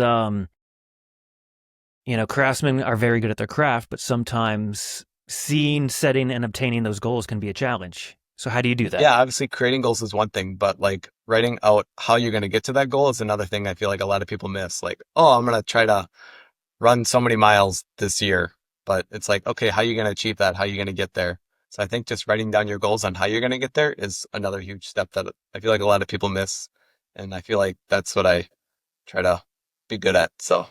Speaker 1: craftsmen are very good at their craft, but sometimes seeing, setting, and obtaining those goals can be a challenge. So how do you do that?
Speaker 2: Yeah. Obviously, creating goals is one thing, but like writing out how you're going to get to that goal is another thing I feel like a lot of people miss. Like, oh, I'm going to try to run so many miles this year. But it's like, okay, how are you going to achieve that? How are you going to get there? So I think just writing down your goals on how you're going to get there is another huge step that I feel like a lot of people miss. And I feel like that's what I try to be good at. So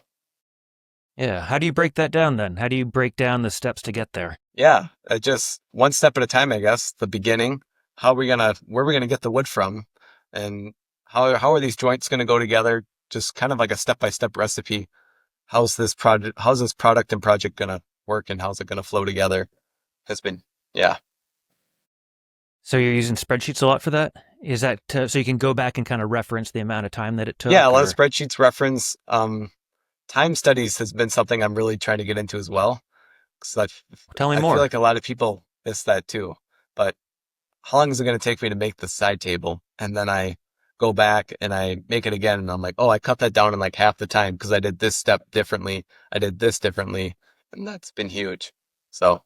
Speaker 1: Yeah. How do you break that down then? How do you break down the steps to get there?
Speaker 2: yeah, just one step at a time, I guess. The beginning, where are we going to get the wood from? And how are these joints going to go together? Just kind of like a step-by-step recipe. How's this product and project going to work and how's it going to flow together? Has been, yeah.
Speaker 1: So you're using spreadsheets a lot for that? Is that so you can go back and kind of reference the amount of time that it
Speaker 2: Yeah, a
Speaker 1: took,
Speaker 2: lot of
Speaker 1: or
Speaker 2: spreadsheets reference, time studies has been something I'm really trying to get into as well. Cause
Speaker 1: tell me
Speaker 2: I feel
Speaker 1: more.
Speaker 2: like a lot of people miss that too. But how long is it going to take me to make the side table? And then I go back and I make it again. And I'm like, oh, I cut that down in like half the time because I did this step differently. I did this differently. And that's been huge. So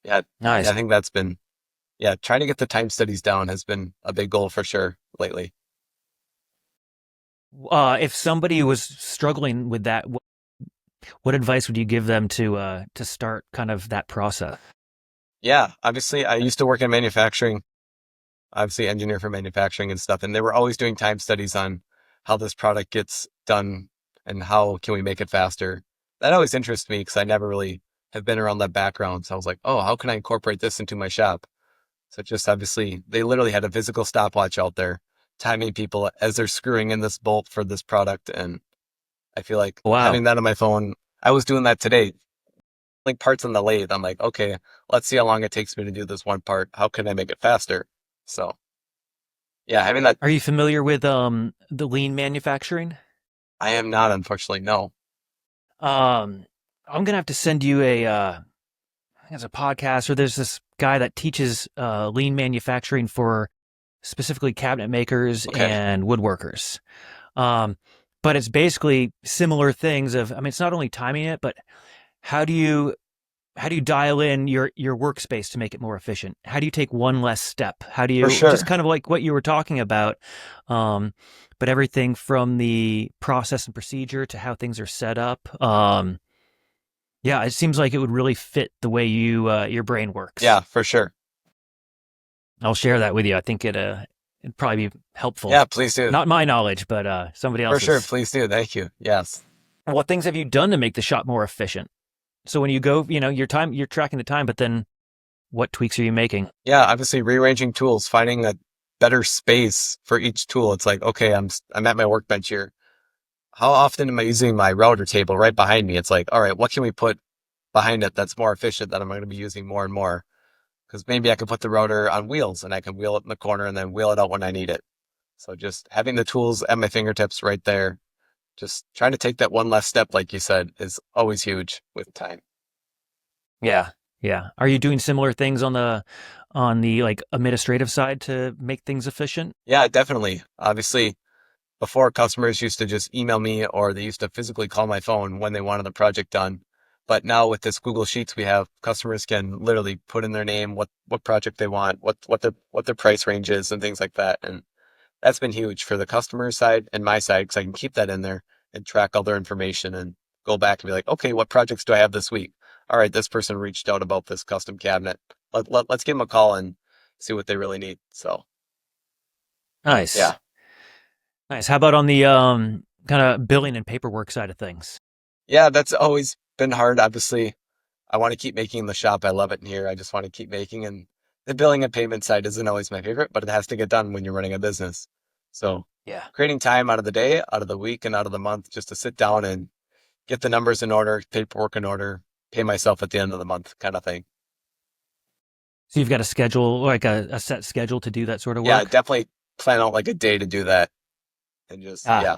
Speaker 2: yeah, yeah, I
Speaker 1: Nice.
Speaker 2: think that's been, yeah, trying to get the time studies down has been a big goal for sure lately.
Speaker 1: If somebody was struggling with that, what advice would you give them to start kind of that process?
Speaker 2: Yeah, obviously I used to work in manufacturing, obviously engineer for manufacturing and stuff. And they were always doing time studies on how this product gets done and how can we make it faster. That always interests me because I never really have been around that background. So I was like, oh, how can I incorporate this into my shop? So just obviously, they literally had a physical stopwatch out there timing people as they're screwing in this bolt for this product. And I feel like
Speaker 1: Wow.
Speaker 2: having that on my phone, I was doing that today, like parts on the lathe. I'm like, okay, let's see how long it takes me to do this one part. How can I make it faster? So yeah, having that,
Speaker 1: Are you familiar with the lean manufacturing?
Speaker 2: I am not, unfortunately, no.
Speaker 1: Um, I'm gonna have to send you as a podcast, or there's this guy that teaches lean manufacturing for specifically cabinet makers
Speaker 2: Okay,
Speaker 1: and woodworkers. Um, but it's basically similar things of, I mean, it's not only timing it, but how do you how do you dial in your workspace to make it more efficient? How do you take one less step? How do
Speaker 2: for
Speaker 1: you just
Speaker 2: sure.
Speaker 1: kind of like what you were talking about, um, but everything from the process and procedure to how things are set up. Yeah, it seems like it would really fit the way your brain works.
Speaker 2: Yeah, for sure.
Speaker 1: I'll share that with you. I think it'd probably be helpful.
Speaker 2: Yeah, please do.
Speaker 1: Not my knowledge, but somebody
Speaker 2: For sure,
Speaker 1: else's.
Speaker 2: please do. Thank you. Yes.
Speaker 1: What things have you done to make the shop more efficient? So when you go, you're tracking the time, but then what tweaks are you making?
Speaker 2: Yeah, obviously rearranging tools, finding a better space for each tool. It's like, okay, I'm at my workbench here. How often am I using my router table right behind me? It's like, all right, what can we put behind it that's more efficient that I'm going to be using more and more? Because maybe I could put the router on wheels and I can wheel it in the corner and then wheel it out when I need it. So just having the tools at my fingertips right there, just trying to take that one last step, like you said, is always huge with time.
Speaker 1: Yeah, yeah. Are you doing similar things on the like administrative side to make things efficient?
Speaker 2: Yeah, definitely. Obviously, before customers used to just email me or they used to physically call my phone when they wanted the project done. But now with this Google Sheets we have, customers can literally put in their name, what project they want, what their price range is and things like that. And that's been huge for the customer side and my side because I can keep that in there and track all their information and go back and be like, okay, what projects do I have this week? All right, this person reached out about this custom cabinet. Let's give them a call and see what they really need. So
Speaker 1: Nice,
Speaker 2: yeah,
Speaker 1: nice. How about on the kind of billing and paperwork side of things?
Speaker 2: yeah, that's always been hard. Obviously, I want to keep making the shop. I love it in here. I just want to keep making. And the billing and payment side isn't always my favorite, but it has to get done when you're running a business. So
Speaker 1: Yeah.
Speaker 2: creating time out of the day, out of the week, and out of the month just to sit down and get the numbers in order, paperwork in order, pay myself at the end of the month kind of thing.
Speaker 1: So you've got a schedule, like a set schedule to do that sort of
Speaker 2: Yeah,
Speaker 1: work?
Speaker 2: definitely plan out like a day to do that and just,
Speaker 1: Ah,
Speaker 2: yeah,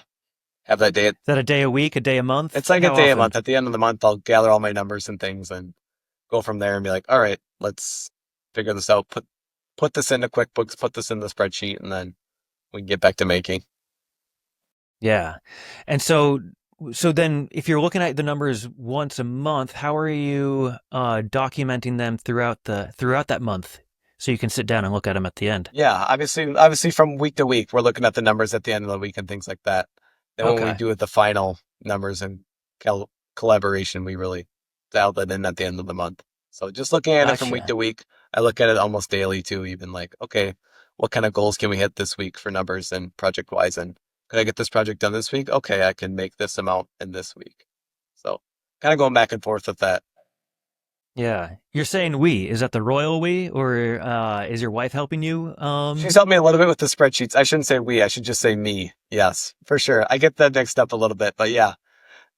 Speaker 2: have that day.
Speaker 1: is that a day a week, a day a
Speaker 2: It's
Speaker 1: month?
Speaker 2: like a
Speaker 1: How
Speaker 2: day a
Speaker 1: often?
Speaker 2: month. At the end of the month, I'll gather all my numbers and things and go from there and be like, all right, let's figure this out. Put this into QuickBooks, put this in the spreadsheet, and then we can get back to making.
Speaker 1: Yeah. And so then if you're looking at the numbers once a month, how are you documenting them throughout that month so you can sit down and look at them at the end?
Speaker 2: Yeah, obviously from week to week, we're looking at the numbers at the end of the week and things like that. Then when we
Speaker 1: Okay.
Speaker 2: do the final numbers and collaboration, we really dial that in at the end of the month. So just looking at it from week
Speaker 1: Gotcha.
Speaker 2: to week, I look at it almost daily too, even like, okay, what kind of goals can we hit this week for numbers and project wise? And could I get this project done this week? Okay, I can make this amount in this week. So kind of going back and forth with that.
Speaker 1: Yeah. You're saying we. Is that the royal we, or is your wife helping you?
Speaker 2: She's helped me a little bit with the spreadsheets. I shouldn't say we, I should just say me. Yes, for sure. I get that mixed up a little bit, but yeah.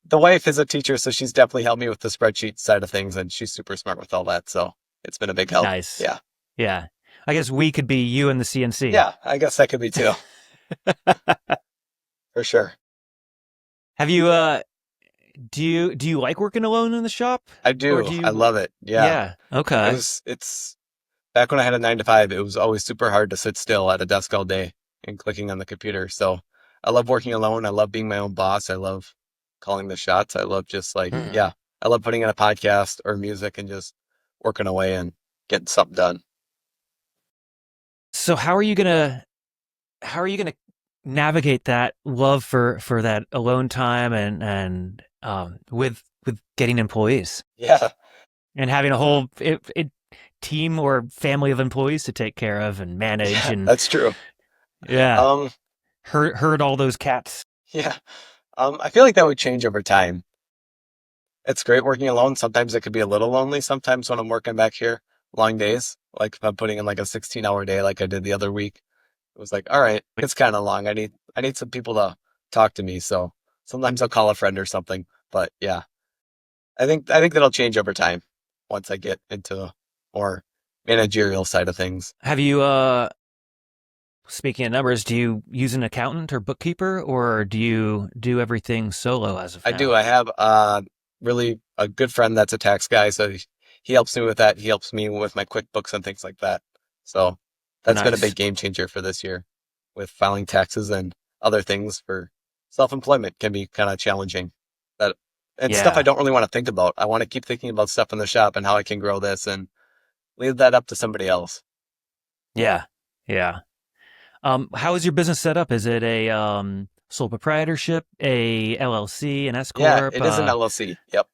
Speaker 2: The wife is a teacher, so she's definitely helped me with the spreadsheet side of things, and she's super smart with all that. So it's been a big help.
Speaker 1: Nice.
Speaker 2: Yeah.
Speaker 1: Yeah. I guess we could be you and the CNC.
Speaker 2: Yeah, I guess that could be too, for sure.
Speaker 1: Have you do you like working alone in the shop?
Speaker 2: I
Speaker 1: Or
Speaker 2: do.
Speaker 1: do
Speaker 2: I
Speaker 1: you
Speaker 2: love it. Yeah.
Speaker 1: Yeah. Okay.
Speaker 2: It's back when I had a 9 to 5, it was always super hard to sit still at a desk all day and clicking on the computer. So I love working alone. I love being my own boss. I love calling the shots. I love just like,
Speaker 1: Mhm.
Speaker 2: yeah, I love putting in a podcast or music and just working away and getting something done.
Speaker 1: So how are you gonna navigate that love for that alone time and with getting employees
Speaker 2: Yeah,
Speaker 1: and having a whole team or family of employees to take care of and manage
Speaker 2: yeah,
Speaker 1: and
Speaker 2: that's true.
Speaker 1: yeah,
Speaker 2: Um,
Speaker 1: herd all those cats.
Speaker 2: yeah, I feel like that would change over time. It's great working alone. Sometimes it could be a little lonely. Sometimes when I'm working back here, long days, like if I'm putting in like a 16-hour day, like I did the other week, it was like, all right, it's kind of long. I need some people to talk to me. So sometimes I'll call a friend or something. But yeah, I think that'll change over time once I get into the more managerial side of things.
Speaker 1: Have you speaking of numbers, do you use an accountant or bookkeeper or do you do everything solo as of
Speaker 2: I do.
Speaker 1: now?
Speaker 2: I have really a good friend that's a tax guy, so he helps me with that. He helps me with my QuickBooks and things like that. So that's been a big
Speaker 1: Nice.
Speaker 2: game changer for this year with filing taxes and other things for self-employment can be kind of challenging. That and stuff I
Speaker 1: Yeah.
Speaker 2: don't really want to think about. I want to keep thinking about stuff in the shop and how I can grow this and leave that up to somebody else.
Speaker 1: Yeah. Yeah. How is your business set up? Is it a sole proprietorship, a LLC, an S
Speaker 2: Yeah,
Speaker 1: corp?
Speaker 2: it is an LLC. Yep.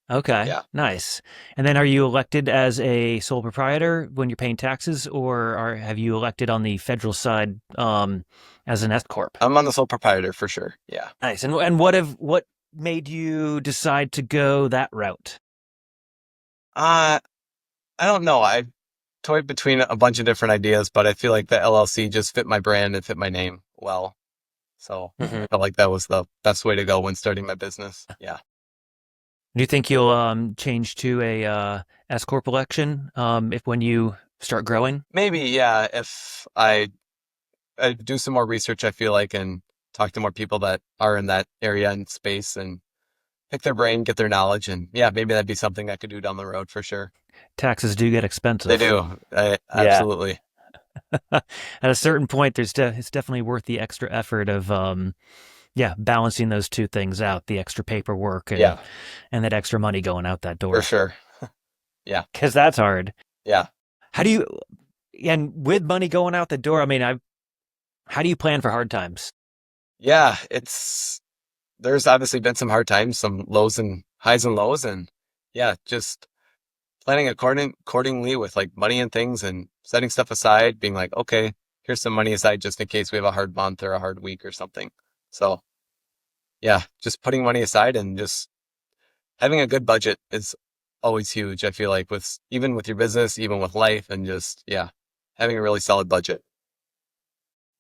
Speaker 1: Okay,
Speaker 2: Yeah.
Speaker 1: nice. And then are you elected as a sole proprietor when you're paying taxes, or have you elected on the federal side as an S corp?
Speaker 2: I'm on the sole proprietor for sure. Yeah.
Speaker 1: Nice. And what made you decide to go that route?
Speaker 2: Uh, I don't know. I toyed between a bunch of different ideas, but I feel like the LLC just fit my brand and fit my name well. So I
Speaker 1: Hmm.
Speaker 2: felt like that was the best way to go when starting my business. Yeah.
Speaker 1: Do you think you'll change to a S corp election if when you start growing?
Speaker 2: Maybe, yeah, if I do some more research, I feel like, and talk to more people that are in that area and space and pick their brain, get their knowledge. And yeah, maybe that'd be something I could do down the road for sure.
Speaker 1: Taxes do get
Speaker 2: They
Speaker 1: expensive.
Speaker 2: do.
Speaker 1: Yeah.
Speaker 2: Absolutely.
Speaker 1: At a certain point, it's definitely worth the extra effort of yeah, balancing those two things out, the extra paperwork
Speaker 2: Yeah,
Speaker 1: and that extra money going out that
Speaker 2: for
Speaker 1: door.
Speaker 2: sure. Yeah.
Speaker 1: Cuz that's hard.
Speaker 2: Yeah.
Speaker 1: How do you and with money going out the door, I mean, I how do you plan for hard times?
Speaker 2: Yeah. There's obviously been some hard times, some lows and highs and lows. And yeah, just planning accordingly with like money and things and setting stuff aside, being like, okay, here's some money aside just in case we have a hard month or a hard week or something. So yeah, just putting money aside and just having a good budget is always huge. I feel like with even with your business, even with life and just, yeah, having a really solid budget.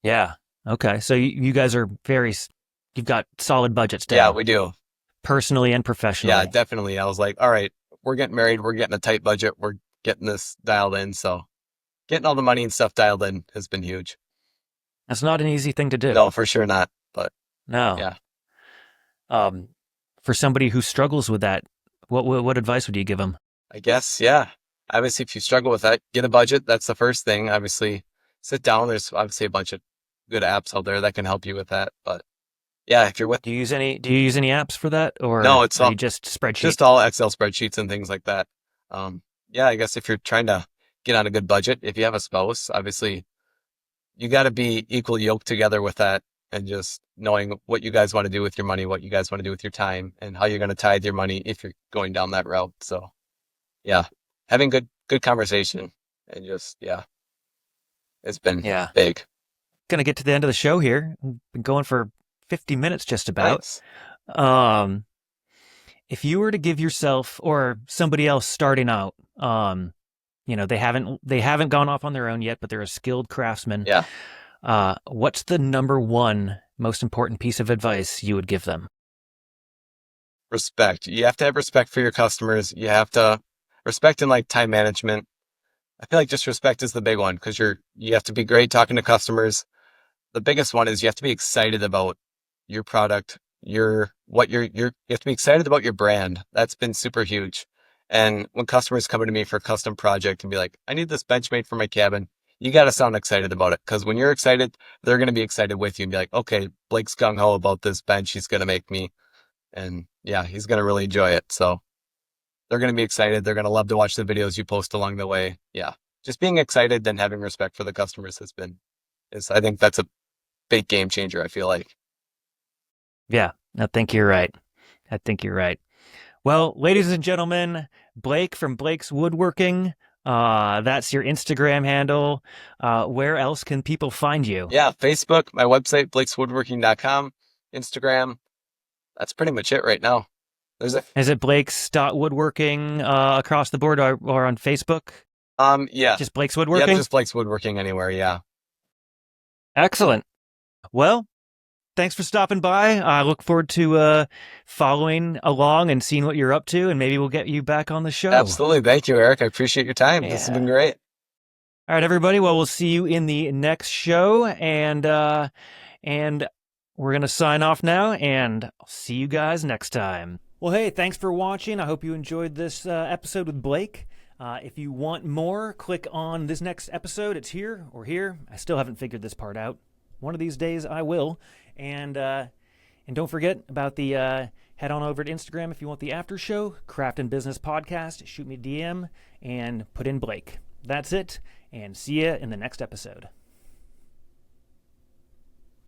Speaker 1: Yeah. Okay. So you guys are you've got solid budgets
Speaker 2: Yeah,
Speaker 1: down,
Speaker 2: we do.
Speaker 1: personally and
Speaker 2: Yeah,
Speaker 1: professionally.
Speaker 2: definitely. I was like, all right, we're getting married. We're getting a tight budget. We're getting this dialed in. So getting all the money and stuff dialed in has been huge.
Speaker 1: That's not an easy thing to do.
Speaker 2: No, for sure not. But
Speaker 1: No.
Speaker 2: yeah,
Speaker 1: Um for somebody who struggles with that, what advice would you give them?
Speaker 2: I guess, yeah. Obviously, if you struggle with that, get a budget. That's the first thing. Obviously, sit down. There's obviously a bunch of good apps out there that can help you with that. But yeah, if you're with,
Speaker 1: Do you use any apps for that
Speaker 2: no,
Speaker 1: or
Speaker 2: it's
Speaker 1: are
Speaker 2: all
Speaker 1: you just spreadsheet?
Speaker 2: just all Excel spreadsheets and things like that. Yeah, I guess if you're trying to get on a good budget, if you have a spouse, obviously you got to be equal yoked together with that and just knowing what you guys want to do with your money, what you guys want to do with your time, and how you're going to tithe your money if you're going down that route. So yeah, having good conversation and just yeah, it's been
Speaker 1: Yeah.
Speaker 2: big.
Speaker 1: Gonna get to the end of the show here. We've been going for 50 minutes just about.
Speaker 2: Nice.
Speaker 1: Um, if you were to give yourself or somebody else starting out, they haven't gone off on their own yet, but they're a skilled craftsman.
Speaker 2: Yeah.
Speaker 1: What's the number one most important piece of advice you would give them?
Speaker 2: Respect. You have to have respect for your customers. You have to respect in like time management. I feel like just respect is the big one because you have to be great talking to customers. The biggest one is you have to be excited about your product, you have to be excited about your brand. That's been super huge. And when customers come to me for a custom project and be like, I need this bench made for my cabin, you got to sound excited about it. Because when you're excited, they're going to be excited with you and be like, okay, Blake's gung ho about this bench he's going to make me. And yeah, he's going to really enjoy it. So they're going to be excited. They're going to love to watch the videos you post along the way. Yeah. Just being excited and having respect for the customers I think that's a big game changer, I feel like.
Speaker 1: Yeah, I think you're right. I think you're right. Well, ladies and gentlemen, Blake from Blake's Woodworking. That's your Instagram handle. Where else can people find you?
Speaker 2: Yeah. Facebook, my website, blakeswoodworking.com, Instagram. That's pretty much it right now.
Speaker 1: Is it Blake's.woodworking across the board or on Facebook?
Speaker 2: Yeah.
Speaker 1: Just Blake's
Speaker 2: Yeah,
Speaker 1: Woodworking?
Speaker 2: just Blake's Woodworking anywhere. Yeah.
Speaker 1: Excellent. Well, thanks for stopping by. I look forward to following along and seeing what you're up to, and maybe we'll get you back on the show.
Speaker 2: Absolutely. Thank you, Eric. I appreciate your time. This has been great.
Speaker 1: All right, everybody. Well, we'll see you in the next show, and we're gonna sign off now, and I'll see you guys next time. Well, hey, thanks for watching. I hope you enjoyed this episode with Blake. If you want more, click on this next episode. It's here or here. I still haven't figured this part out. One of these days I will. And don't forget about the head on over to Instagram if you want the after show, Craft and Business Podcast. Shoot me a DM and put in Blake. That's it, and see you in the next episode.